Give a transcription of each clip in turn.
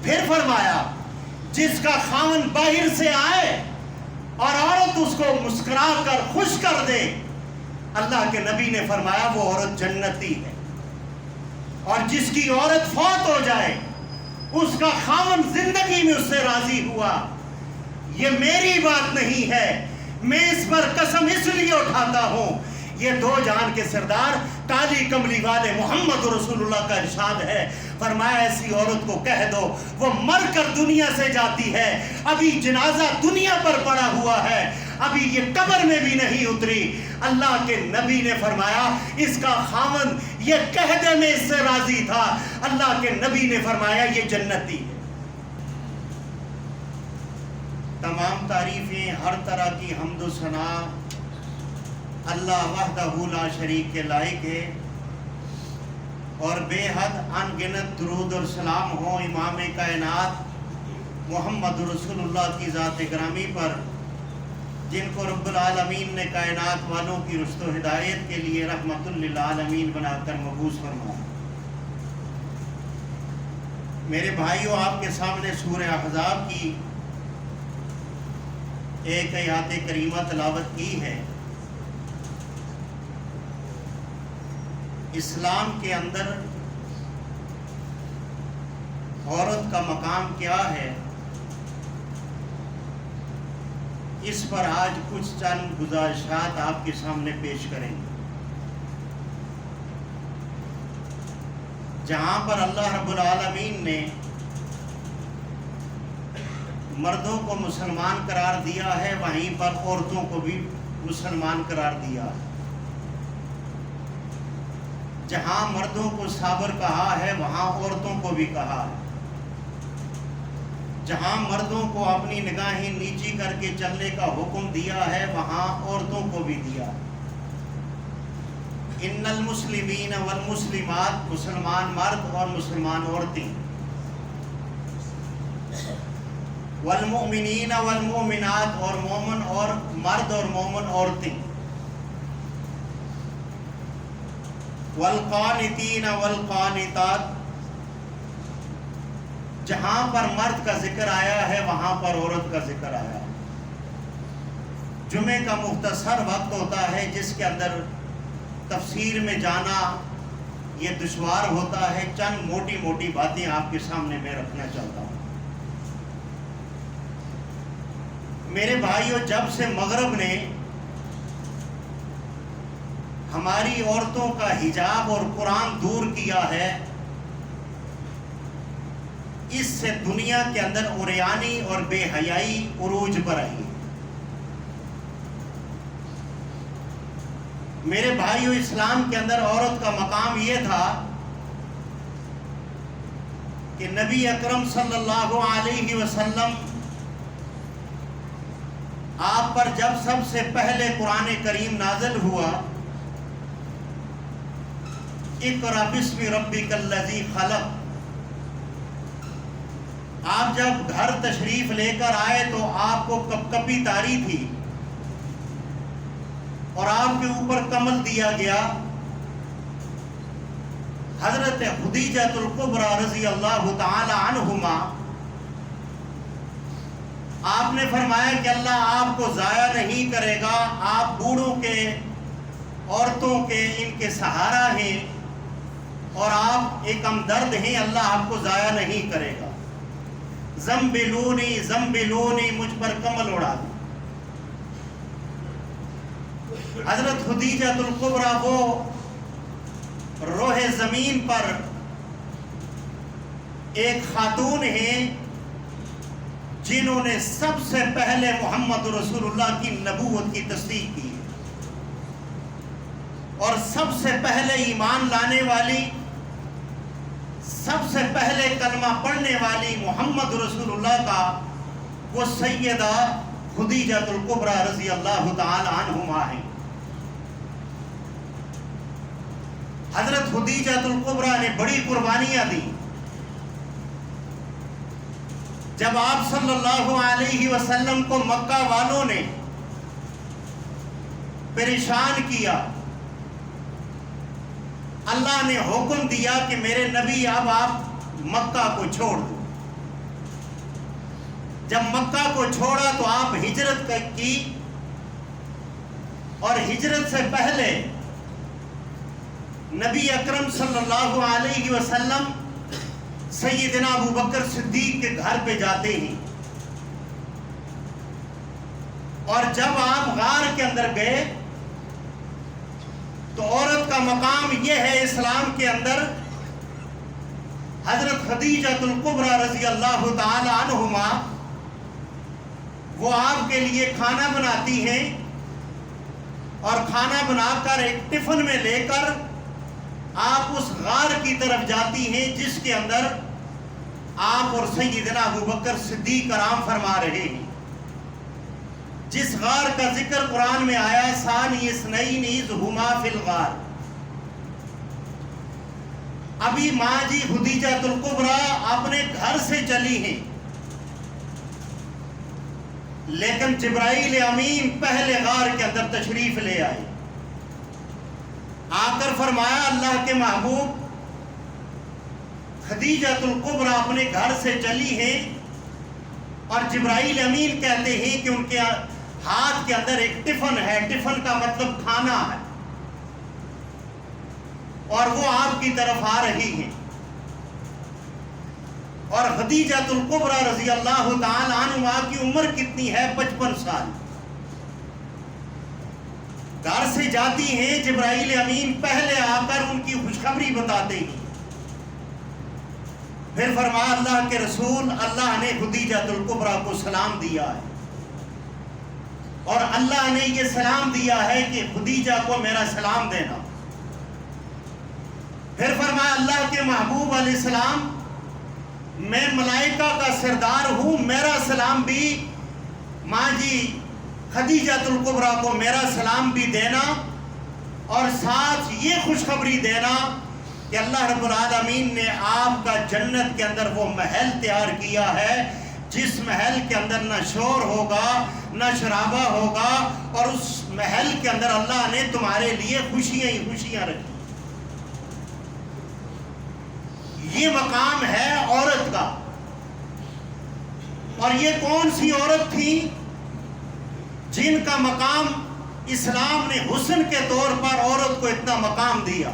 پھر فرمایا جس کا خاوند باہر سے آئے اور عورت اس کو مسکرا کر خوش کر دے، اللہ کے نبی نے فرمایا وہ عورت جنتی ہے۔ اور جس کی عورت فوت ہو جائے، اس کا خاوند زندگی میں اس سے راضی ہوا، یہ میری بات نہیں ہے، میں اس پر قسم اس لیے اٹھاتا ہوں، یہ دو جہان کے سردار کالی کملی والے محمد رسول اللہ کا ارشاد ہے، فرمایا ایسی عورت کو کہہ دو وہ مر کر دنیا سے جاتی ہے، ابھی جنازہ دنیا پر پڑا ہوا ہے، ابھی یہ قبر میں بھی نہیں اتری، اللہ کے نبی نے فرمایا اس کا خاوند یہ کہہ دے میں اس سے راضی تھا، اللہ کے نبی نے فرمایا یہ جنتی ہے۔ تمام تعریفیں، ہر طرح کی حمد و ثنا اللہ وحدہ لا شریک کے لائق ہے، اور بے حد ان گنت درود اور سلام ہو امام کائنات محمد رسول اللہ کی ذات گرامی پر، جن کو رب العالمین نے کائنات والوں کی رشد و ہدایت کے لیے رحمت للعالمین بنا کر مبعوث فرمایا۔ میرے بھائیوں، آپ کے سامنے سورہ احزاب کی ایک آیات کریمہ تلاوت کی ہے۔ اسلام کے اندر عورت کا مقام کیا ہے، اس پر آج کچھ چند گزارشات آپ کے سامنے پیش کریں گے۔ جہاں پر اللہ رب العالمین نے مردوں کو مسلمان قرار دیا ہے، وہیں پر عورتوں کو بھی مسلمان قرار دیا ہے۔ جہاں مردوں کو صابر کہا ہے، وہاں عورتوں کو بھی کہا ہے۔ جہاں مردوں کو اپنی نگاہیں نیچی کر کے چلنے کا حکم دیا ہے، وہاں عورتوں کو بھی دیا ہے۔ ان المسلمین والمسلمات، مسلمان مرد اور مسلمان عورتیں، والمؤمنین والمؤمنات، اور مومن اور مرد اور مومن عورتیں، والقانتین والقانتات، جہاں پر مرد کا ذکر آیا ہے وہاں پر عورت کا ذکر آیا ہے۔ جمعے کا مختصر وقت ہوتا ہے جس کے اندر تفسیر میں جانا یہ دشوار ہوتا ہے، چند موٹی موٹی باتیں آپ کے سامنے میں رکھنا چاہتا ہوں۔ میرے بھائیوں، جب سے مغرب نے ہماری عورتوں کا حجاب اور قرآن دور کیا ہے، اس سے دنیا کے اندر عریانی اور بے حیائی عروج پر آئی ہے۔ میرے بھائیوں، اسلام کے اندر عورت کا مقام یہ تھا کہ نبی اکرم صلی اللہ علیہ وسلم آپ پر جب سب سے پہلے قرآن کریم نازل ہوا، اقرأ بسم ربک الذی خلق، آپ جب گھر تشریف لے کر آئے تو آپ کو کپ کپی تاری تھی اور آپ کے اوپر کمل دیا گیا۔ حضرت خدیجہ الکبریٰ رضی اللہ تعالی عنہما، آپ نے فرمایا کہ اللہ آپ کو ضائع نہیں کرے گا، آپ بوڑھوں کے، عورتوں کے، ان کے سہارا ہیں اور آپ ایک ہمدرد ہیں، اللہ آپ کو ضائع نہیں کرے گا۔ زمبلونی زمبلونی، مجھ پر کمل اڑا دو۔ حضرت خدیجہ الکبریٰ وہ روح زمین پر ایک خاتون ہیں جنہوں نے سب سے پہلے محمد رسول اللہ کی نبوت کی تصدیق کی اور سب سے پہلے ایمان لانے والی، سب سے پہلے کلمہ پڑھنے والی محمد رسول اللہ کا وہ سیدہ خدیجہ الکبریٰ رضی اللہ تعالی عنہما ہیں۔ حضرت خدیجہ الکبریٰ نے بڑی قربانیاں دی۔ جب آپ صلی اللہ علیہ وسلم کو مکہ والوں نے پریشان کیا، اللہ نے حکم دیا کہ میرے نبی اب آپ مکہ کو چھوڑ دو۔ جب مکہ کو چھوڑا تو آپ ہجرت کی، اور ہجرت سے پہلے نبی اکرم صلی اللہ علیہ وسلم سیدنا ابو بکر صدیق کے گھر پہ جاتے ہیں، اور جب آپ غار کے اندر گئے تو عورت کا مقام یہ ہے اسلام کے اندر، حضرت خدیجہ الکبریٰ رضی اللہ تعالی عنہما وہ آپ کے لیے کھانا بناتی ہیں، اور کھانا بنا کر ایک ٹفن میں لے کر آپ اس غار کی طرف جاتی ہیں جس کے اندر آپ اور سیدنا ابو بکر صدیق آرام فرما رہے ہیں، جس غار کا ذکر قرآن میں آیا ثانی اثنین اذ ہما فی الغار۔ ابھی ماں جی خدیجہ الکبریٰ اپنے گھر سے چلی ہیں، لیکن جبرائیل امین پہلے غار کے اندر تشریف لے آئے، آ کر فرمایا اللہ کے محبوب خدیجہ الکبریٰ اپنے گھر سے چلی ہیں، اور جبرائیل امین کہتے ہیں کہ ان کے ہاتھ کے اندر ایک ٹفن ہے، ٹفن کا مطلب کھانا ہے، اور وہ آپ کی طرف آ رہی ہیں، اور خدیجہ الکبریٰ رضی اللہ تعالی عنہا کی عمر کتنی ہے؟ 55 سال۔ گھر سے جاتی ہیں، جبرائیل امین پہلے آ کر ان کی خوشخبری بتاتے ہیں، پھر فرمایا اللہ کے رسول اللہ نے خدیجہ الکبریٰ کو سلام دیا ہے، اور اللہ نے یہ سلام دیا ہے کہ خدیجہ کو میرا سلام دینا۔ پھر فرمایا اللہ کے محبوب علیہ السلام میں ملائکہ کا سردار ہوں، میرا سلام بھی ماں جی خدیجہ الکبریٰ کو میرا سلام بھی دینا، اور ساتھ یہ خوشخبری دینا کہ اللہ رب العالمین نے آپ کا جنت کے اندر وہ محل تیار کیا ہے جس محل کے اندر نہ شور ہوگا نہ شرابہ ہوگا، اور اس محل کے اندر اللہ نے تمہارے لیے خوشیاں ہی خوشیاں رکھی۔ یہ مقام ہے عورت کا، اور یہ کون سی عورت تھی جن کا مقام اسلام نے حسن کے طور پر عورت کو اتنا مقام دیا؟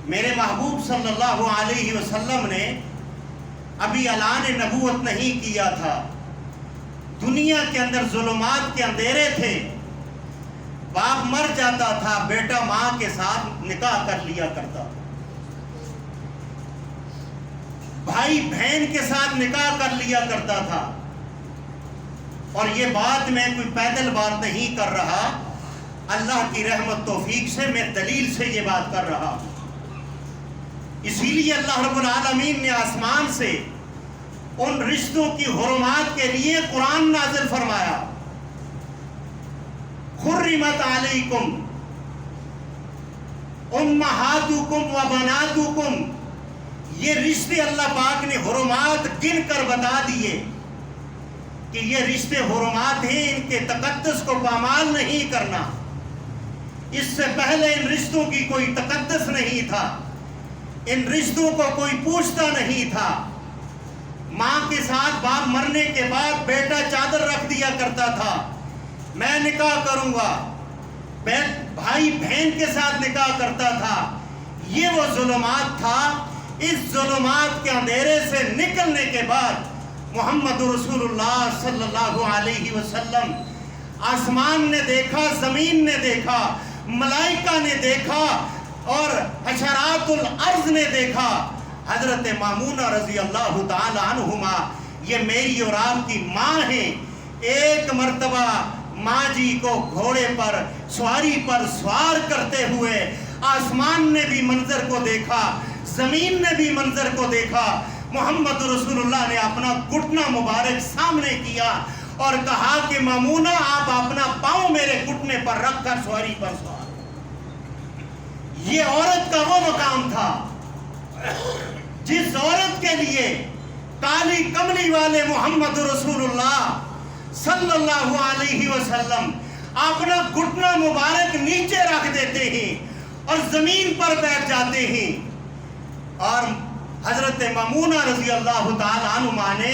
میرے محبوب صلی اللہ علیہ وسلم نے ابھی اعلان نبوت نہیں کیا تھا، دنیا کے اندر ظلمات کے اندھیرے تھے، باپ مر جاتا تھا، بیٹا ماں کے ساتھ نکاح کر لیا کرتا، بھائی بہن کے ساتھ نکاح کر لیا کرتا تھا، اور یہ بات میں کوئی پیدل بات نہیں کر رہا، اللہ کی رحمت توفیق سے میں دلیل سے یہ بات کر رہا ہوں۔ اسی لیے اللہ رب العالمین نے آسمان سے ان رشتوں کی حرمات کے لیے قرآن نازل فرمایا، حرمت علیکم امہاتکم و بناتکم، یہ رشتے اللہ پاک نے حرمات گن کر بتا دیے کہ یہ رشتے حرمات ہیں، ان کے تقدس کو پامال نہیں کرنا۔ اس سے پہلے ان رشتوں کی کوئی تقدس نہیں تھا، ان رشتوں کو کوئی پوچھتا نہیں تھا۔ ماں کے ساتھ باپ مرنے کے بعد بیٹا چادر رکھ دیا کرتا تھا، میں نکاح کروں گا، بھائی بہن کے ساتھ نکاح کرتا تھا۔ یہ وہ ظلمات تھا، اس ظلمات کے اندھیرے سے نکلنے کے بعد محمد رسول اللہ صلی اللہ علیہ وسلم آسمان نے دیکھا، زمین نے دیکھا، ملائکہ نے دیکھا، اور حشرات الارض نے دیکھا۔ حضرت مامونہ رضی اللہ تعالی عنہما یہ میری اور آپ کی ماں ہیں، ایک مرتبہ ماں جی کو گھوڑے پر سواری پر سوار کرتے ہوئے آسمان نے بھی منظر کو دیکھا، زمین نے بھی منظر کو دیکھا۔ محمد رسول اللہ نے اپنا گھٹنا مبارک سامنے کیا اور کہا کہ مامونہ آپ اپنا پاؤں میرے گھٹنے پر رکھ کر سواری پر سوار۔ یہ عورت کا وہ مقام تھا جس عورت کے لیے کالی کملی والے محمد رسول اللہ صلی اللہ علیہ وسلم اپنا گھٹنا مبارک نیچے رکھ دیتے ہیں اور زمین پر بیٹھ جاتے ہیں، اور حضرت مامونہ رضی اللہ تعالی عنہما نے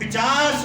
50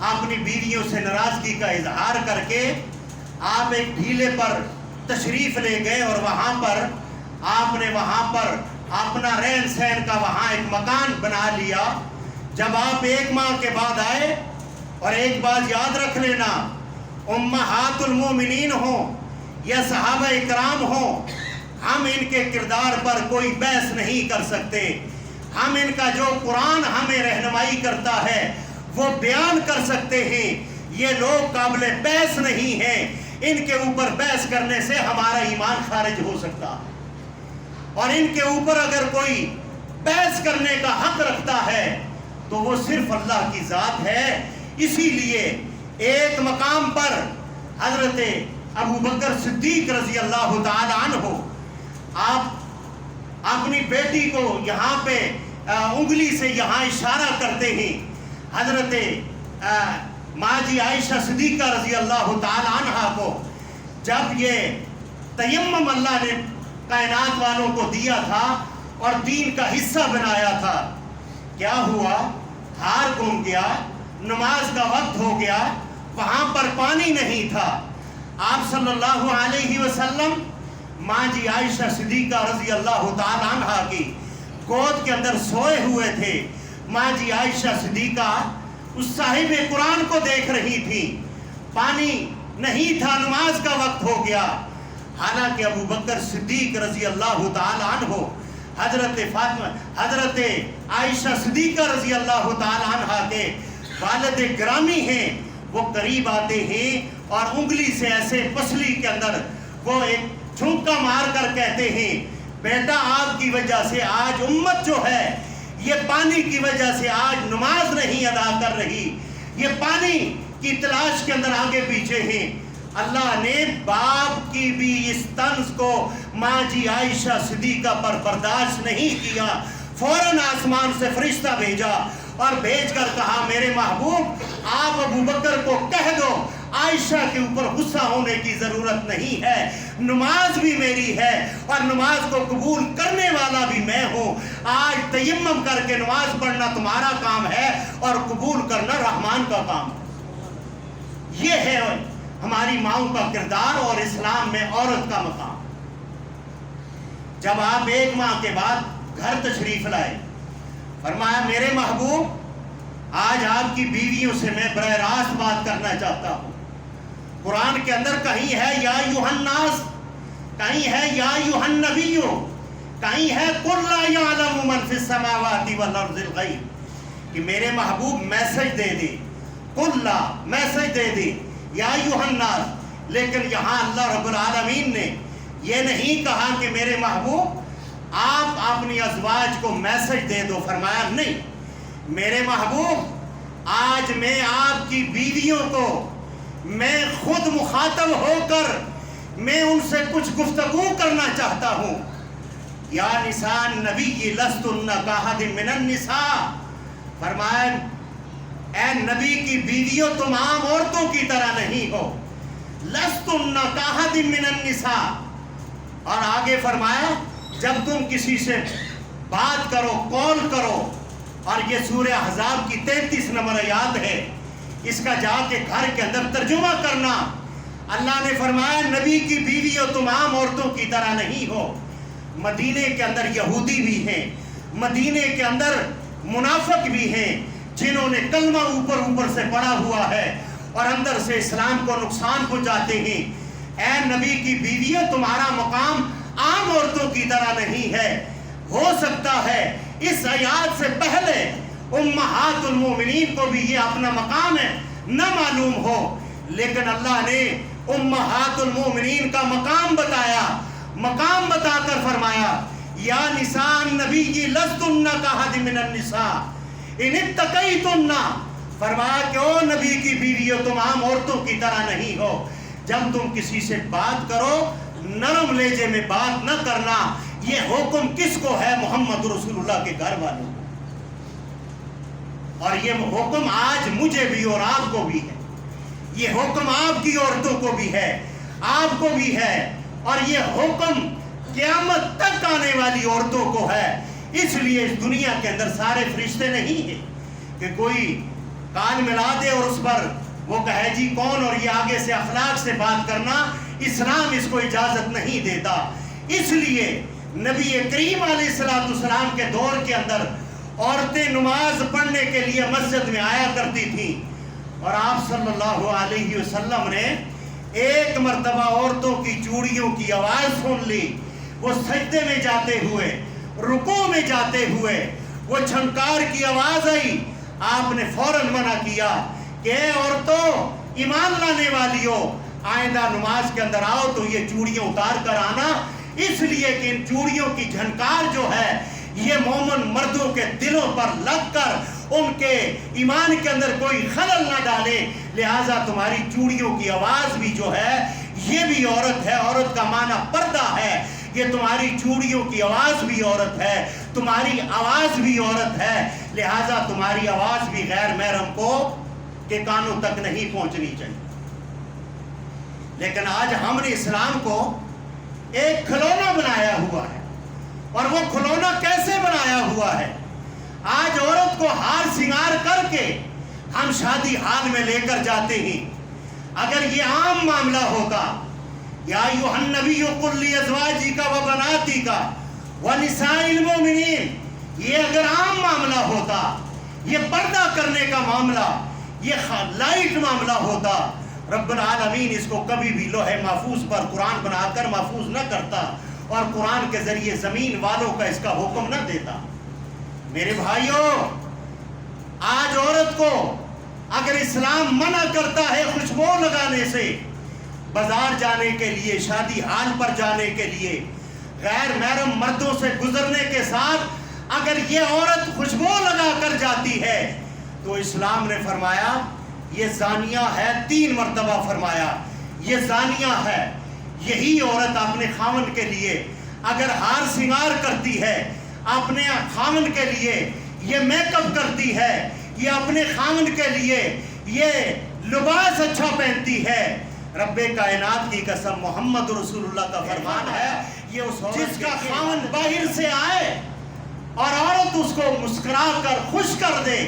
اپنی بیویوں سے ناراضگی کا اظہار کر کے آپ ایک ڈھیلے پر تشریف لے گئے اور وہاں پر آپ نے وہاں پر اپنا رہن سہن کا وہاں ایک مکان بنا لیا. جب آپ 1 ماہ کے بعد آئے، اور ایک بات یاد رکھ لینا، امہات المومنین ہوں یا صحابہ اکرام ہوں، ہم ان کے کردار پر کوئی بحث نہیں کر سکتے. ہم ان کا جو قرآن ہمیں رہنمائی کرتا ہے وہ بیان کر سکتے ہیں. یہ لوگ قابل بحث نہیں ہیں. ان کے اوپر بحث کرنے سے ہمارا ایمان خارج ہو سکتا ہے، اور ان کے اوپر اگر کوئی بحث کرنے کا حق رکھتا ہے تو وہ صرف اللہ کی ذات ہے. اسی لیے ایک مقام پر حضرت ابو بکر صدیق رضی اللہ تعالی عنہ آپ اپنی بیٹی کو یہاں پہ انگلی سے یہاں اشارہ کرتے ہیں. حضرت ماں جی عائشہ صدیقہ رضی اللہ تعالی عنہ کو جب یہ تیمم اللہ نے کائنات والوں کو دیا تھا اور دین کا حصہ بنایا تھا، کیا ہوا؟ ہار گم گیا، نماز کا وقت ہو گیا، وہاں پر پانی نہیں تھا. آپ صلی اللہ علیہ وسلم ماں جی عائشہ صدیقہ رضی اللہ تعالی عنہ کی گود کے اندر سوئے ہوئے تھے. ماں جی عائشہ صدیقہ اس صاحب قرآن کو دیکھ رہی تھی. پانی نہیں تھا، نماز کا وقت ہو گیا. حالانکہ ابو بکر صدیق رضی اللہ تعالی عنہ حضرت فاطمہ حضرت عائشہ صدیقہ رضی اللہ تعالی عنہ کے والد گرامی ہیں. وہ قریب آتے ہیں اور انگلی سے ایسے پسلی کے اندر وہ ایک چھنکا مار کر کہتے ہیں، بیٹا آپ کی وجہ سے آج امت جو ہے یہ پانی کی وجہ سے آج نماز نہیں ادا کر رہی، یہ پانی کی تلاش کے اندر آگے پیچھے ہیں. اللہ نے باپ کی بھی اس طنز کو ماں جی عائشہ صدیقہ پر برداشت نہیں کیا. فوراً آسمان سے فرشتہ بھیجا اور بھیج کر کہا، میرے محبوب آپ ابو بکر کو کہہ دو عائشہ کے اوپر غصہ ہونے کی ضرورت نہیں ہے، نماز بھی میری ہے اور نماز کو قبول کرنے والا بھی میں ہوں. آج تیمم کر کے نماز پڑھنا تمہارا کام ہے اور قبول کرنا رحمان کا کام ہے. یہ ہے ہماری ماؤں کا کردار اور اسلام میں عورت کا مقام. جب آپ 1 ماہ کے بعد گھر تشریف لائے، فرمایا میرے محبوب آج آپ کی بیویوں سے میں براہ راست بات کرنا چاہتا ہوں. قرآن کے اندر کہیں ہے یا ایھا الناس، کہیں ہے یا ایھا النبی، کہیں ہے قل لا یعلم من فی السماوات والارض الغیب، کہ میرے محبوب میسج دے دے، قل لا میسج دے دے یا ایھا الناس. لیکن یہاں اللہ رب العالمین نے یہ نہیں کہا کہ میرے محبوب آپ اپنی ازواج کو میسج دے دو. فرمایا نہیں، میرے محبوب آج میں آپ کی بیویوں کو میں خود مخاطب ہو کر میں ان سے کچھ گفتگو کرنا چاہتا ہوں. یا نساء النبی لستن کاحد من النساء، فرمایا اے نبی کی بیویوں تم عام عورتوں کی طرح نہیں ہو. لستن کاحد من النساء. اور آگے فرمایا جب تم کسی سے بات کرو، کال کرو، اور یہ سورہ احزاب کی 33 نمبر آیات ہے، اس کا جا کے گھر کے اندر ترجمہ کرنا. اللہ نے فرمایا نبی کی بیویوں تم عام عورتوں کی طرح نہیں ہو. مدینے کے اندر یہودی بھی ہیں، مدینے کے اندر منافق بھی ہیں جنہوں نے کلمہ اوپر سے پڑھا ہوا ہے اور اندر سے اسلام کو نقصان پہنچاتے ہیں. اے نبی کی بیویوں تمہارا مقام عام عورتوں کی طرح نہیں ہے. ہو سکتا ہے اس آیات سے پہلے امہات المومنین کو بھی یہ اپنا مقام ہے نہ معلوم ہو، لیکن اللہ نے امہات المومنین کا مقام بتایا. مقام بتا کر فرمایا یا نساء النبی لستن کاحد من النساء ان اتقیتن. فرمایا کہ او نبی کی بیویوں تم عام عورتوں کی طرح نہیں ہو. جب تم کسی سے بات کرو نرم لہجے میں بات نہ کرنا. یہ حکم کس کو ہے؟ محمد رسول اللہ کے گھر والوں کو. اور یہ حکم آج مجھے بھی اور آپ کو بھی ہے. یہ حکم آپ کی عورتوں کو بھی ہے، آپ کو بھی ہے، اور یہ حکم قیامت تک آنے والی عورتوں کو ہے. اس لیے اس دنیا کے اندر سارے فرشتے نہیں ہیں کہ کوئی کان ملا دے اور اس پر وہ کہے جی کون، اور یہ آگے سے اخلاق سے بات کرنا اسلام اس کو اجازت نہیں دیتا۔ اس لیے نبی کریم علیہ السلام کے دور کے اندر عورتیں نماز پڑھنے کے لیے مسجد میں آیا کرتی تھیں، اور آپ صلی اللہ علیہ وسلم نے ایک مرتبہ عورتوں کی چوڑیوں کی آواز سن لی، وہ سجدے میں جاتے ہوئے، رکوع میں جاتے ہوئے وہ چھنکار کی آواز آئی، آپ نے فوراً منع کیا کہ اے عورتوں، ایمان لانے والیوں، آئندہ نماز کے اندر آؤ تو یہ چوڑیاں اتار کر آنا، اس لیے کہ ان چوڑیوں کی جھنکار جو ہے یہ مومن مردوں کے دلوں پر لگ کر ان کے ایمان کے اندر کوئی خلل نہ ڈالے، لہٰذا تمہاری چوڑیوں کی آواز بھی جو ہے یہ بھی عورت ہے، عورت کا معنی پردہ ہے، یہ تمہاری چوڑیوں کی آواز بھی عورت ہے، تمہاری آواز بھی عورت ہے، لہٰذا تمہاری آواز بھی غیر محرم کو کے کانوں تک نہیں پہنچنی چاہیے۔ لیکن آج ہم نے اسلام کو ایک کھلونا بنایا ہوا ہے، اور وہ کھلونا کیسے بنایا ہوا ہے؟ آج عورت کو ہار سنگار کر کے ہم شادی حال میں لے کر جاتے ہیں۔ اگر یہ عام معاملہ ہوتا، یا ایھا النبی قل لازواجک وبناتک ونساء المؤمنین، یہ اگر عام معاملہ ہوتا، یہ پردہ کرنے کا معاملہ، یہ لائٹ معاملہ ہوتا، رب العالمین اس کو کبھی بھی لوح محفوظ پر قرآن بنا کر محفوظ نہ کرتا، اور قرآن کے ذریعے زمین والوں کا اس کا حکم نہ دیتا۔ میرے بھائیوں، آج عورت کو اگر اسلام منع کرتا ہے خوشبو لگانے سے، بازار جانے کے لیے، شادی حال پر جانے کے لیے، غیر محرم مردوں سے گزرنے کے ساتھ اگر یہ عورت خوشبو لگا کر جاتی ہے تو اسلام نے فرمایا یہ زانیہ ہے، 3 مرتبہ فرمایا یہ زانیہ ہے۔ یہی عورت اپنے خاوند کے لیے اگر ہار سنگار کرتی ہے، اپنے خاوند کے لیے یہ میک اپ کرتی ہے، یہ اپنے خاوند کے لیے یہ لباس اچھا پہنتی ہے، رب کائنات کی قسم محمد رسول اللہ کا فرمان ہے، یہ اس جس کا خاوند باہر سے آئے اور عورت اس کو مسکرا کر خوش کر دے،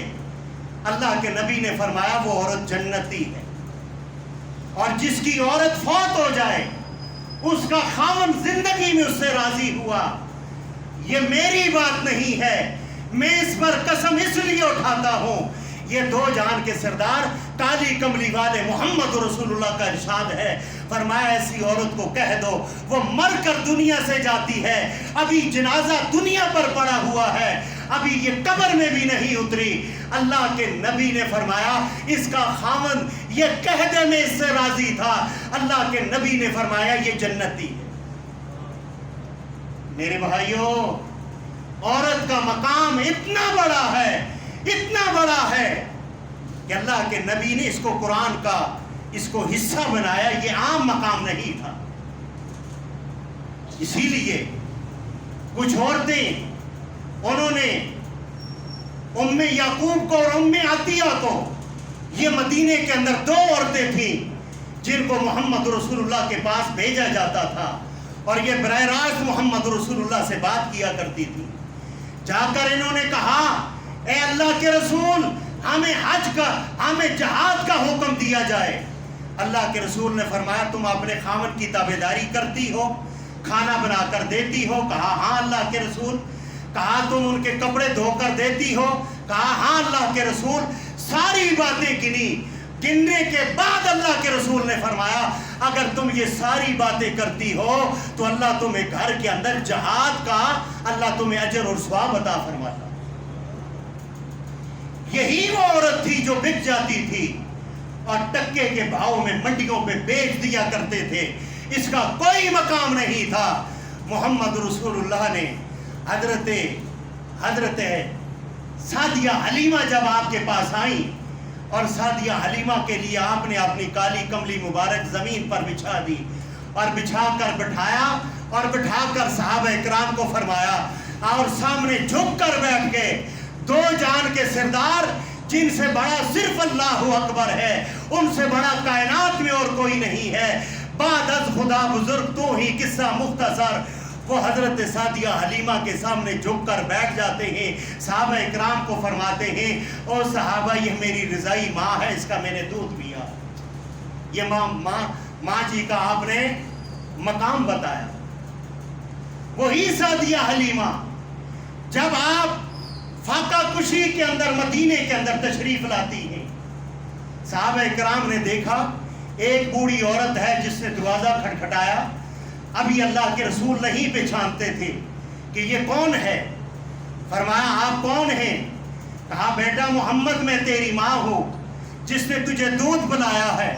اللہ کے نبی نے فرمایا وہ عورت جنتی ہے۔ اور جس کی عورت فوت ہو جائے، اس کا خاوند زندگی میں اس سے راضی ہوا، یہ میری بات نہیں ہے، میں اس پر قسم اس لیے اٹھاتا ہوں، یہ 2 جہان کے سردار کالی کملی والے محمد رسول اللہ کا ارشاد ہے، فرمایا ایسی عورت کو کہہ دو وہ مر کر دنیا سے جاتی ہے، ابھی جنازہ دنیا پر پڑا ہوا ہے، ابھی یہ قبر میں بھی نہیں اتری، اللہ کے نبی نے فرمایا اس کا خاوند یہ کہہ دے میں اس سے راضی تھا، اللہ کے نبی نے فرمایا یہ جنتی ہے۔ میرے بھائیوں، عورت کا مقام اتنا بڑا ہے، اتنا بڑا ہے کہ اللہ کے نبی نے اس کو قرآن کا اس کو حصہ بنایا، یہ عام مقام نہیں تھا۔ اسی لیے کچھ عورتیں انہوں نے ام یعقوب کو اور ام عطیہ کو، یہ مدینے کے اندر 2 عورتیں تھیں جن کو محمد رسول اللہ کے پاس بھیجا جاتا تھا، اور یہ براہ راست محمد رسول اللہ سے بات کیا کرتی تھی۔ جا کر انہوں نے کہا اے اللہ کے رسول، ہمیں حج کا، ہمیں جہاد کا حکم دیا جائے۔ اللہ کے رسول نے فرمایا تم اپنے خاوند کی تابعداری کرتی ہو، کھانا بنا کر دیتی ہو؟ کہا ہاں اللہ کے رسول۔ کہا تم ان کے کپڑے دھو کر دیتی ہو؟ کہا ہاں اللہ کے رسول۔ ساری باتیں گنی، گننے کے بعد اللہ کے رسول نے فرمایا اگر تم یہ ساری باتیں کرتی ہو تو اللہ تمہیں گھر کے اندر جہاد کا اللہ تمہیں اجر اور ثواب عطا فرماتا۔ یہی وہ عورت تھی جو بک جاتی تھی اور ٹکے کے بھاؤ میں منڈیوں پہ بیچ دیا کرتے تھے، اس کا کوئی مقام نہیں تھا۔ محمد رسول اللہ نے حضرت سعدیہ حلیمہ جب آپ کے پاس آئیں اور سعدیہ حلیمہ کے لیے آپ نے اپنی کالی کملی مبارک زمین پر بچھا دی اور بچھا کر بٹھایا اور بٹھا کر صحابہ اکرام کو فرمایا اور سامنے جھک کر بیٹھ گئے، 2 جہان کے سردار جن سے بڑا صرف اللہ اکبر ہے، ان سے بڑا کائنات میں اور کوئی نہیں ہے، بعد از خدا بزرگ تو ہی قصہ مختصر، وہ حضرت سعدیہ حلیمہ کے سامنے جھک کر بیٹھ جاتے ہیں، صحابہ اکرام کو فرماتے ہیں او صحابہ یہ میری رضائی ماں ہے، اس کا میں نے دودھ پیا۔ یہ ماں جی کا آپ نے مقام بتایا۔ وہی سعدیہ حلیمہ جب آپ فاقہ کشی کے اندر مدینے کے اندر تشریف لاتی ہیں، صحابہ اکرام نے دیکھا ایک بوڑھی عورت ہے جس نے دروازہ کھٹکھٹایا۔ ابھی اللہ کے رسول نہیں پہچانتے تھے کہ یہ کون ہے۔ فرمایا آپ کون ہیں؟ کہا بیٹا محمد میں تیری ماں ہوں جس نے تجھے دودھ پلایا ہے۔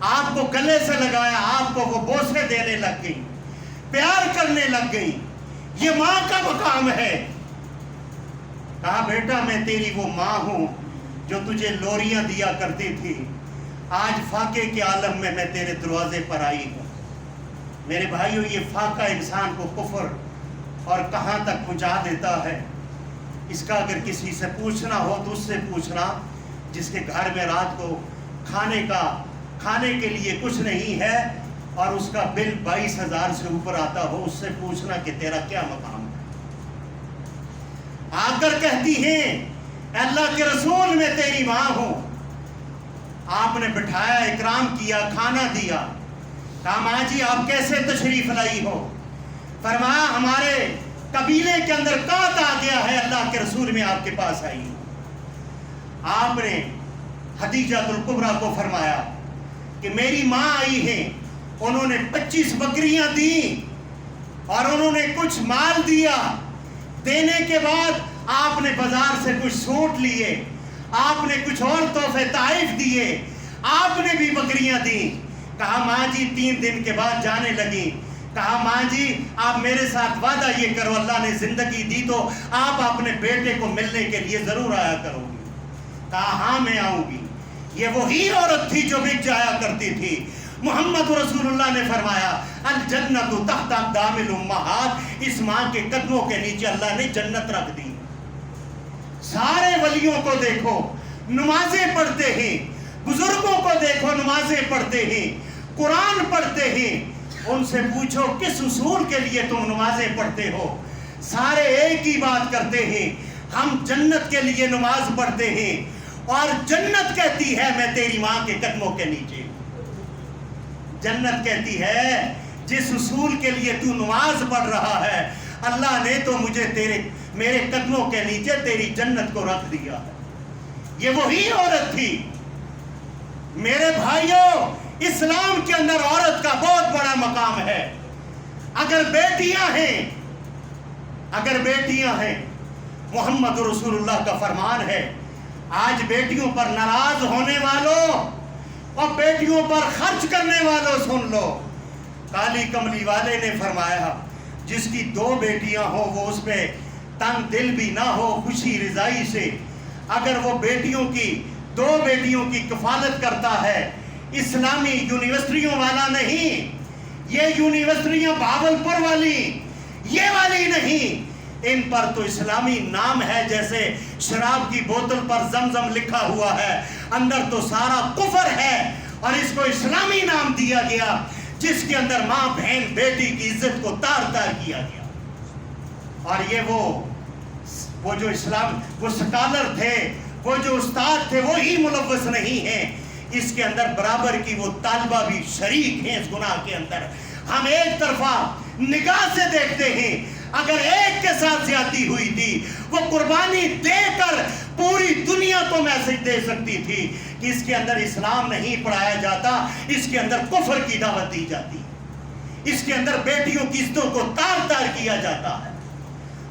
آپ کو گلے سے لگایا، آپ کو وہ بوسے دینے لگ گئی، پیار کرنے لگ گئی، یہ ماں کا مقام ہے۔ کہا بیٹا میں تیری وہ ماں ہوں جو تجھے لوریاں دیا کرتی تھی، آج فاقے کے عالم میں میں تیرے دروازے پر آئی ہوں۔ میرے بھائیو یہ فاقہ انسان کو کفر اور کہاں تک پہنچا دیتا ہے، اس کا اگر کسی سے پوچھنا ہو تو اس سے پوچھنا جس کے گھر میں رات کو کھانے کے لیے کچھ نہیں ہے اور اس کا بل 22,000 سے اوپر آتا ہو، اس سے پوچھنا کہ تیرا کیا مقام ہے۔ آ کر کہتی ہیں اے اللہ کے رسول میں تیری ماں ہوں۔ آپ نے بٹھایا، اکرام کیا، کھانا دیا۔ کہا ماں جی آپ کیسے تشریف لائی ہو؟ فرمایا ہمارے قبیلے کے اندر کات آ گیا ہے، اللہ کے رسول میں آپ کے پاس آئی ہوں۔ آپ نے خدیجہ الکبریٰ کو فرمایا کہ میری ماں آئی ہے، انہوں نے 25 بکریاں دی اور انہوں نے کچھ مال دیا۔ دینے کے بعد آپ نے بازار سے کچھ سوٹ لیے، آپ نے کچھ اور تحفے تحائف دیے، آپ نے بھی بکریاں دی۔ کہا ماں جی 3 دن کے بعد جانے لگی۔ کہا ماں جی آپ میرے ساتھ وعدہ یہ کرو، اللہ نے زندگی دی تو آپ اپنے بیٹے کو ملنے کے لیے ضرور آیا کرو گی۔ کہا ہاں میں آؤں گی۔ یہ وہی عورت تھی جو بک جایا کرتی تھی۔ محمد رسول اللہ نے فرمایا الجنت تحت اقدام الامہات، اس ماں کے قدموں کے نیچے اللہ نے جنت رکھ دی۔ سارے ولیوں کو دیکھو نمازیں پڑھتے ہیں، بزرگوں کو دیکھو نمازیں پڑھتے ہیں، قرآن پڑھتے ہیں، ان سے پوچھو کس اصول کے لیے تم نمازیں پڑھتے ہو؟ سارے ایک ہی بات کرتے ہیں، ہم جنت کے لیے نماز پڑھتے ہیں اور جنت کہتی ہے میں تیری ماں کے قدموں کے نیچے۔ جنت کہتی ہے جس اصول کے لیے تو نماز پڑھ رہا ہے اللہ نے تو مجھے میرے قدموں کے نیچے تیری جنت کو رکھ دیا ہے۔ یہ وہی عورت تھی۔ میرے بھائیوں اسلام کے اندر عورت کا بہت بڑا مقام ہے۔ اگر بیٹیاں ہیں محمد رسول اللہ کا فرمان ہے، آج بیٹیوں پر ناراض ہونے والوں اور بیٹیوں پر خرچ کرنے والوں سن لو، کالی کملی والے نے فرمایا جس کی 2 بیٹیاں ہوں وہ اس پہ تنگ دل بھی نہ ہو، خوشی رضائی سے اگر وہ 2 بیٹیوں کی کفالت کرتا ہے۔ اسلامی یونیورسٹیوں والا نہیں، یہ یونیورسٹیاں بھاولپور والی یہ والی نہیں، ان پر تو اسلامی نام ہے، جیسے شراب کی بوتل پر زمزم لکھا ہوا ہے، اندر تو سارا کفر ہے اور اس کو اسلامی نام دیا گیا، جس کے اندر ماں بہن بیٹی کی عزت کو تار تار کیا گیا۔ اور یہ وہ جو وہ سکالر تھے، وہ جو استاد تھے، وہی ملوث نہیں ہیں، اس کے اندر برابر کی وہ طالبہ بھی شریک ہیں اس گناہ کے اندر۔ ہم ایک طرفہ نگاہ سے دیکھتے ہیں، اگر ایک کے ساتھ زیادتی ہوئی تھی وہ قربانی دے کر پوری دنیا کو میسج دے سکتی تھی کہ اس کے اندر اسلام نہیں پڑھایا جاتا، اس کے اندر کفر کی دعوت دی جاتی، اس کے اندر بیٹیوں کی عزتوں کو تار تار کیا جاتا ہے۔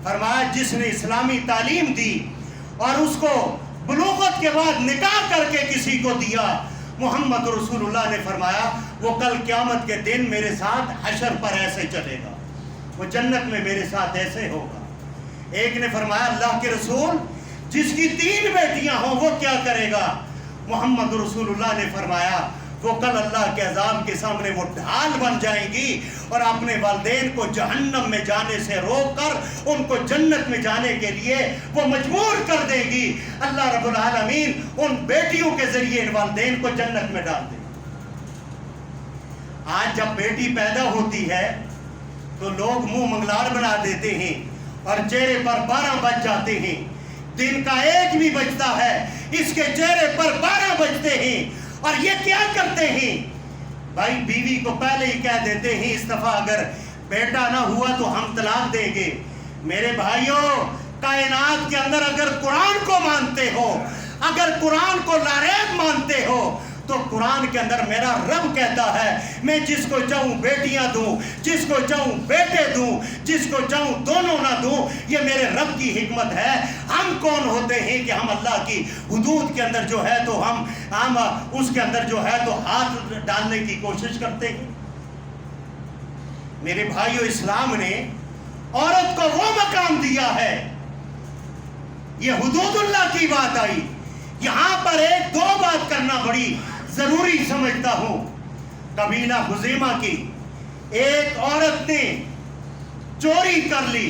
فرمایا جس نے اسلامی تعلیم دی اور اس کو بلوغت کے بعد نکاح کر کے کسی کو دیا، محمد رسول اللہ نے فرمایا وہ کل قیامت کے دن میرے ساتھ حشر پر ایسے چلے گا، وہ جنت میں میرے ساتھ ایسے ہوگا۔ ایک نے فرمایا اللہ کے رسول جس کی 3 بیٹیاں ہوں وہ کیا کرے گا؟ محمد رسول اللہ نے فرمایا وہ کل اللہ کے عذاب کے سامنے وہ ڈھال بن جائیں گی اور اپنے والدین کو جہنم میں جانے سے روک کر ان کو جنت میں جانے کے لیے وہ مجبور کر دے گی۔ اللہ رب العالمین ان بیٹیوں کے ذریعے ان والدین کو جنت میں ڈال دے۔ آج جب بیٹی پیدا ہوتی ہے تو لوگ منہ منگلار بنا دیتے ہیں اور چہرے پر 12 بج جاتے ہیں. دن کا 1 بھی بجتا ہے اس کے چہرے پر 12 بجتے ہیں. اور یہ کیا کرتے ہیں بھائی؟ بیوی کو پہلے ہی کہہ دیتے ہیں اس دفعہ اگر بیٹا نہ ہوا تو ہم طلاق دیں گے. میرے بھائیوں، کائنات کے اندر اگر قرآن کو مانتے ہو، اگر قرآن کو لاریب مانتے ہو، تو قرآن کے اندر میرا رب کہتا ہے میں جس کو چاہوں بیٹیاں دوں، جس کو چاہوں بیٹے دوں، جس کو چاہوں دونوں نہ دوں. یہ میرے رب کی حکمت ہے. ہم کون ہوتے ہیں کہ ہم اللہ کی حدود کے اندر جو ہے تو ہم اس کے اندر جو ہے تو ہاتھ ڈالنے کی کوشش کرتے ہیں. میرے بھائیو، اسلام نے عورت کو وہ مقام دیا ہے. یہ حدود اللہ کی بات آئی. یہاں پر 1-2 بات کرنا بڑی ضروری سمجھتا ہوں. قبیلہ خزیمہ کی ایک عورت نے چوری کر لی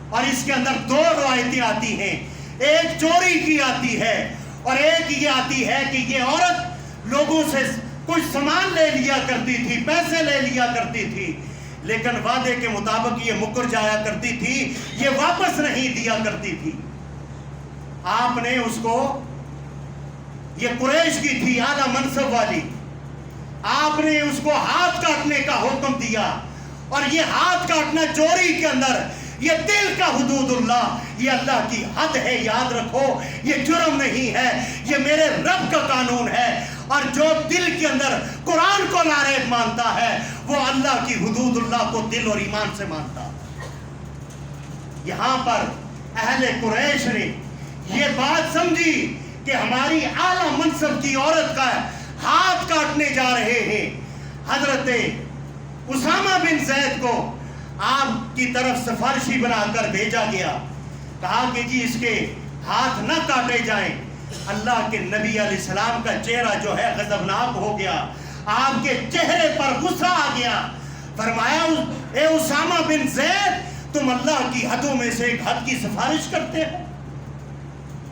اور اس کے اندر 2 روایتیں آتی ہیں. ایک چوری کی آتی ہے اور ایک یہ آتی ہے کہ یہ عورت لوگوں سے کچھ سامان لے لیا کرتی تھی، پیسے لے لیا کرتی تھی، لیکن وعدے کے مطابق یہ مکر جایا کرتی تھی، یہ واپس نہیں دیا کرتی تھی. آپ نے اس کو، یہ قریش کی تھی اعلیٰ منصب والی، آپ نے اس کو ہاتھ کاٹنے کا حکم دیا. اور یہ ہاتھ کاٹنا چوری کے اندر، یہ دل کا حدود اللہ، یہ اللہ کی حد ہے. یاد رکھو، یہ جرم نہیں ہے، یہ میرے رب کا قانون ہے. اور جو دل کے اندر قرآن کو لاریب مانتا ہے وہ اللہ کی حدود اللہ کو دل اور ایمان سے مانتا. یہاں پر اہل قریش نے یہ بات سمجھی کہ ہماری اعلیٰ منصب کی عورت کا ہاتھ کاٹنے جا رہے ہیں. حضرت اسامہ بن زید کو آپ کی طرف سفارشی بنا کر بھیجا گیا. کہا کہ جی اس کے ہاتھ نہ کاٹے جائیں. اللہ کے نبی علیہ السلام کا چہرہ جو ہے غضبناک ہو گیا، آپ کے چہرے پر غصہ آ گیا. فرمایا اے اسامہ بن زید، تم اللہ کی حدوں میں سے ایک حد کی سفارش کرتے ہو؟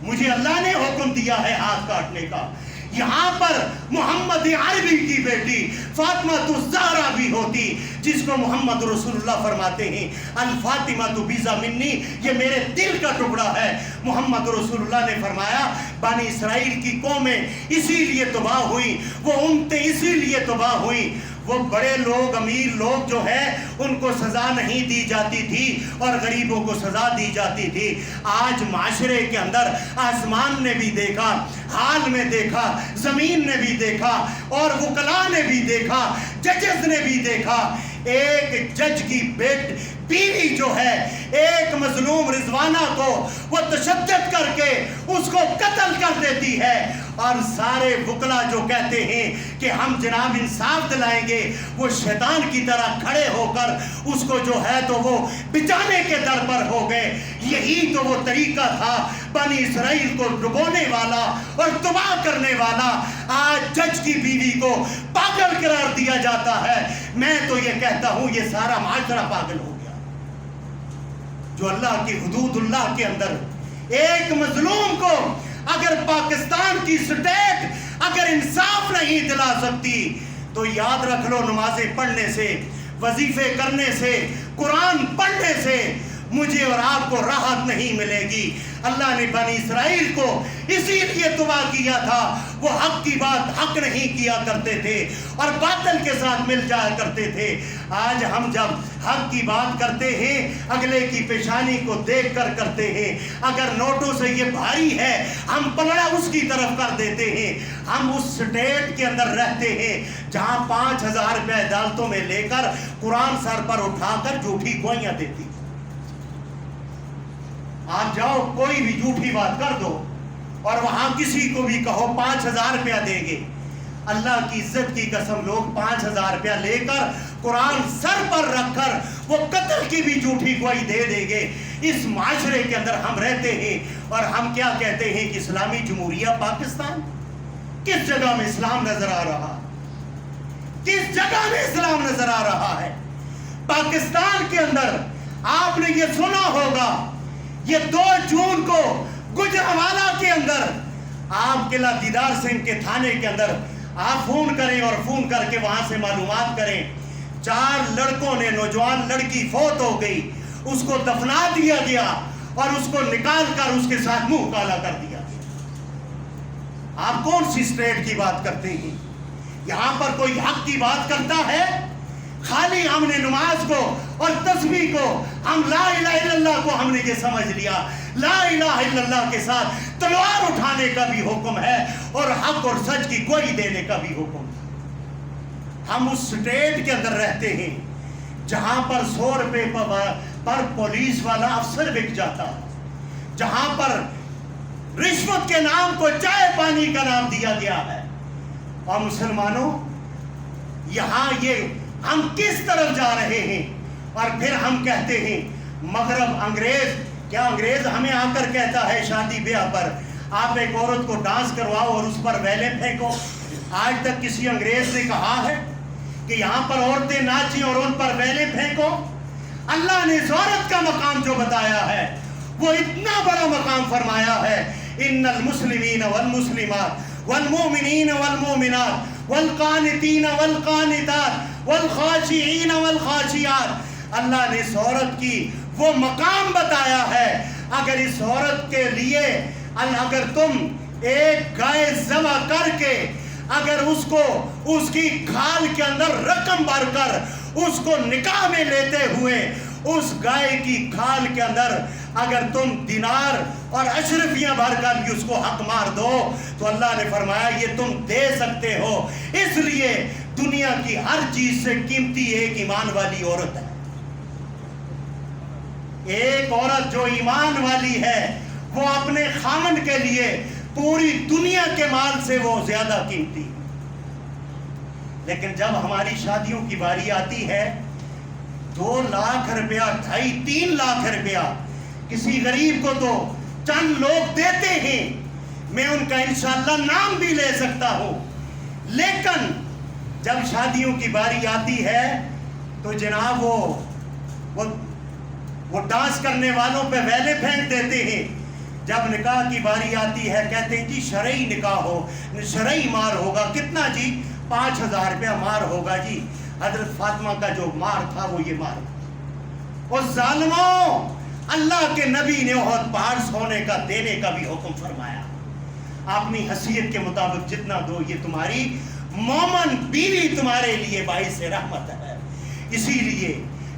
مجھے اللہ نے حکم دیا ہے ہاتھ کاٹنے کا. یہاں پر محمد عربی کی بیٹی فاطمہ الزہرا بھی ہوتی، جس کو محمد رسول اللہ فرماتے ہیں الفاطمہ بیضا منی، یہ میرے دل کا ٹکڑا ہے. محمد رسول اللہ نے فرمایا بنی اسرائیل کی قومیں اسی لیے تباہ ہوئی، وہ امتیں اسی لیے تباہ ہوئی، وہ بڑے لوگ، امیر لوگ جو ہے ان کو سزا نہیں دی جاتی تھی اور غریبوں کو سزا دی جاتی تھی. آج معاشرے کے اندر آسمان نے بھی دیکھا، حال میں دیکھا، زمین نے بھی دیکھا اور وکلاء نے بھی دیکھا، ججز نے بھی دیکھا. ایک جج کی بیوی جو ہے ایک مظلوم رضوانہ کو وہ تشدد کر کے اس کو قتل کر دیتی ہے، اور سارے وکلا جو کہتے ہیں کہ ہم جناب انصاف دلائیں گے، وہ شیطان کی طرح کھڑے ہو کر اس کو جو ہے تو وہ بچانے کے در پر ہو گئے. یہی تو وہ طریقہ تھا بنی اسرائیل کو ڈبونے والا اور تباہ کرنے والا. آج جج کی بیوی کو پاگل قرار دیا جاتا ہے. میں تو یہ کہتا ہوں یہ سارا معاشرہ پاگل ہو گیا. جو اللہ کی حدود اللہ کے اندر ایک مظلوم کو اگر پاکستان کی سٹیٹ اگر انصاف نہیں دلا سکتی تو یاد رکھ لو، نمازیں پڑھنے سے، وظیفے کرنے سے، قرآن پڑھنے سے مجھے اور آپ کو راحت نہیں ملے گی. اللہ نے بنی اسرائیل کو اسی لیے تباہ کیا تھا، وہ حق کی بات حق نہیں کیا کرتے تھے اور باطل کے ساتھ مل جایا کرتے تھے. آج ہم جب حق کی بات کرتے ہیں اگلے کی پیشانی کو دیکھ کر کرتے ہیں. اگر نوٹوں سے یہ بھاری ہے ہم پلڑا اس کی طرف کر دیتے ہیں. ہم اس سٹیٹ کے اندر رہتے ہیں جہاں 5,000 روپے عدالتوں میں لے کر قرآن سر پر اٹھا کر جھوٹی گوئیاں دیتی. آپ جاؤ کوئی بھی جھوٹی بات کر دو اور وہاں کسی کو بھی کہو 5,000 روپیہ دیں گے. اللہ کی عزت کی قسم لوگ 5,000 روپیہ لے کر قرآن سر پر رکھ کر وہ قتل کی بھی جھوٹی گواہی دے دیں گے. اس معاشرے کے اندر ہم رہتے ہیں اور ہم کیا کہتے ہیں کہ اسلامی جمہوریہ پاکستان. کس جگہ میں اسلام نظر آ رہا؟ کس جگہ میں اسلام نظر آ رہا ہے؟ پاکستان کے اندر آپ نے یہ سنا ہوگا، یہ 2 جون کو گجرانوالہ کے اندر آپ قلعہ دیدار سنگھ کے تھانے کے اندر آپ فون کریں اور فون کر کے وہاں سے معلومات کریں. 4 لڑکوں نے, نوجوان لڑکی فوت ہو گئی, اس کو دفنا دیا گیا اور اس کو نکال کر اس کے ساتھ منہ کالا کر دیا گیا. آپ کون سی اسٹیٹ کی بات کرتے ہیں؟ یہاں پر کوئی حق کی بات کرتا ہے؟ خالی ہم نے نماز کو اور تسبیح کو, ہم لا الہ الا اللہ کو ہم نے یہ سمجھ لیا. لا الہ الا اللہ کے ساتھ تلوار اٹھانے کا بھی حکم ہے اور حق اور سچ کی گواہی دینے کا بھی حکم ہے. ہم اس اسٹیٹ کے اندر رہتے ہیں جہاں پر 100 روپے پر پولیس والا افسر بک جاتا ہے, جہاں پر رشوت کے نام کو چائے پانی کا نام دیا گیا ہے. اور مسلمانوں, یہاں یہ ہم کس طرف جا رہے ہیں؟ اور پھر ہم کہتے ہیں مغرب, انگریز. کیا انگریز ہمیں آ کر کہتا ہے شادی بیاہ پر آپ ایک عورت کو ڈانس کرواؤ اور اس پر ویلے پھینکو؟ آج تک کسی انگریز نے کہا ہے کہ یہاں پر عورتیں ناچیں اور ان پر ویلے پھینکو؟ اللہ نے اس عورت کا مقام جو بتایا ہے وہ اتنا بڑا مقام فرمایا ہے, ان المسلمین والمسلمات والمؤمنین والمؤمنات والقانتین والقانتات والخاشعین والخاشعات. اللہ نے اس عورت کی وہ مقام بتایا ہے. اگر اس عورت کے لیے اگر تم ایک گائے ذبح کر کے اگر اس کو اس کی کھال کے اندر رقم بھر کر اس کو نکاح میں لیتے ہوئے اس گائے کی کھال کے اندر اگر تم دینار اور اشرفیاں بھر کر بھی اس کو حق مار دو تو اللہ نے فرمایا یہ تم دے سکتے ہو. اس لیے دنیا کی ہر چیز سے قیمتی ایک ایمان والی عورت ہے. ایک عورت جو ایمان والی ہے وہ اپنے خامن کے لیے پوری دنیا کے مال سے وہ زیادہ قیمتی. لیکن جب ہماری شادیوں کی باری آتی ہے 2 لاکھ روپیہ 2.5-3 لاکھ روپیہ کسی غریب کو تو چند لوگ دیتے ہیں, میں ان کا انشاءاللہ نام بھی لے سکتا ہوں. لیکن جب شادیوں کی باری آتی ہے تو جناب وہ ڈانس کرنے والوں پہ ویلے پھینک دیتے ہیں. جب نکاح کی باری آتی ہے کہتے ہیں جی شرعی نکاح ہو, شرعی مار ہوگا. کتنا جی؟ 5,000 روپیہ مار ہوگا جی. حضرت فاطمہ کا جو مار تھا وہ یہ مار. اور ظالموں, اللہ کے نبی نے احد پہاڑ سونے کا دینے کا بھی حکم فرمایا. اپنی حیثیت کے مطابق جتنا دو, یہ تمہاری مومن بیوی تمہارے لیے باعث رحمت ہے. اسی لیے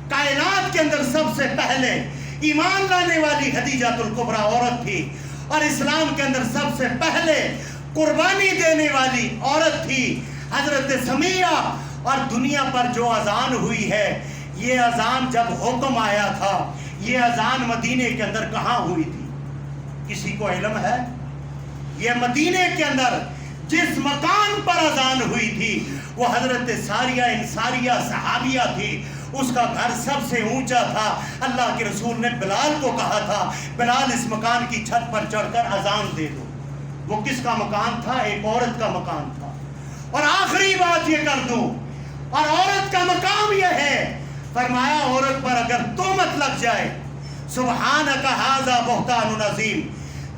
کائنات کے اندر سب سے پہلے ایمان لانے والی خدیجہ الکبریٰ عورت تھی, اور اسلام کے اندر سب سے پہلے قربانی دینے والی عورت تھی حضرت سمیہ. اور دنیا پر جو اذان ہوئی ہے, یہ اذان جب حکم آیا تھا, یہ اذان مدینے کے اندر کہاں ہوئی تھی؟ کسی کو علم ہے؟ یہ مدینے کے اندر جس مکان پر اذان ہوئی تھی وہ حضرت ساریہ انصاریہ صحابیہ تھی. اس کا گھر سب سے اونچا تھا. اللہ کے رسول نے بلال کو کہا تھا بلال اس مکان کی چھت پر چڑھ کر اذان دے دو. وہ کس کا مکان تھا؟ ایک عورت کا مکان تھا. اور آخری بات یہ کر دوں, اور عورت کا مقام یہ ہے, فرمایا عورت پر اگر تہمت لگ جائے سبحانک ھذا بہتان عظیم,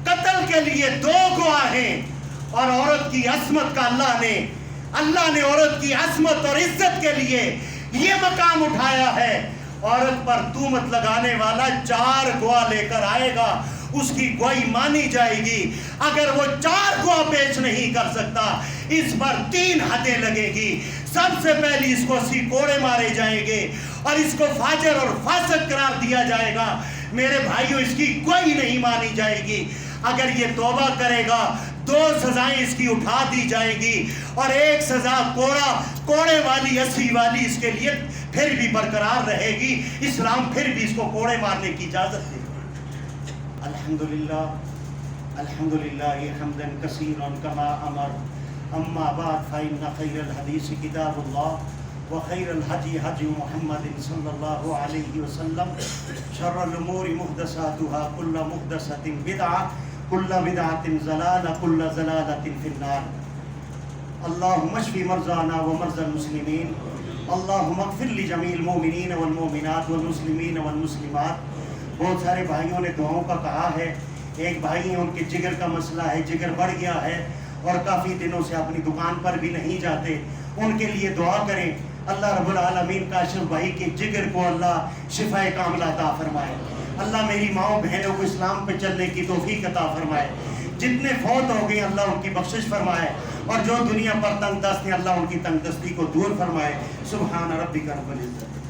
قتل کے لیے 2 گواہ ہیں. اور عورت کی عصمت کا اللہ نے عورت کی عصمت اور عزت کے لیے یہ مقام اٹھایا ہے. عورت پر تہمت لگانے والا 4 گواہ لے کر آئے گا, اس کی گواہی مانی جائے گی. اگر وہ 4 گواہ پیش نہیں کر سکتا, اس پر 3 حدیں لگے گی. سب سے پہلی اس کو 80 کوڑے مارے جائیں گے اور اس کو فاجر اور فاسق قرار دیا جائے گا. میرے بھائیوں, اس کی گواہی نہیں مانی جائے گی. اگر یہ توبہ کرے گا 2 سزائیں اس کی اٹھا دی جائے گی, اور 1 سزا کوڑے والی 80 والی اس کے لیے پھر بھی برقرار رہے گی. اسلام پھر بھی اس کو کوڑے مارنے کی اجازت دے گا. الحمدللہ حمدا کثیرا کما امر. اما بعد فإن خیر الحدیث کتاب اللہ وخیر الہدی ہدی محمد صلی اللہ علیہ وسلم. شر الامور محدثاتها کل محدثۃ بدعہ کل بدعۃ ضلالہ کل ضلالۃ فی النار. اللہم اشف مرضانا ومرضى المسلمین. اللہم اغفر لجمیع المؤمنین والمؤمنات والمسلمین والمسلمات. بہت سارے بھائیوں نے دعاؤں کا کہا ہے. ایک بھائی ہیں, ان کے جگر کا مسئلہ ہے, جگر بڑھ گیا ہے اور کافی دنوں سے اپنی دکان پر بھی نہیں جاتے. ان کے لیے دعا کریں. اللہ رب العالمین کاشف بھائی کے جگر کو اللہ شفا کاملہ عطا فرمائے. اللہ میری ماؤں بہنوں کو اسلام پہ چلنے کی توفیق عطا فرمائے. جتنے فوت ہو گئے اللہ ان کی بخشش فرمائے, اور جو دنیا پر تنگ دست ہیں اللہ ان کی تنگ دستی کو دور فرمائے. سبحان ربک رب العزت.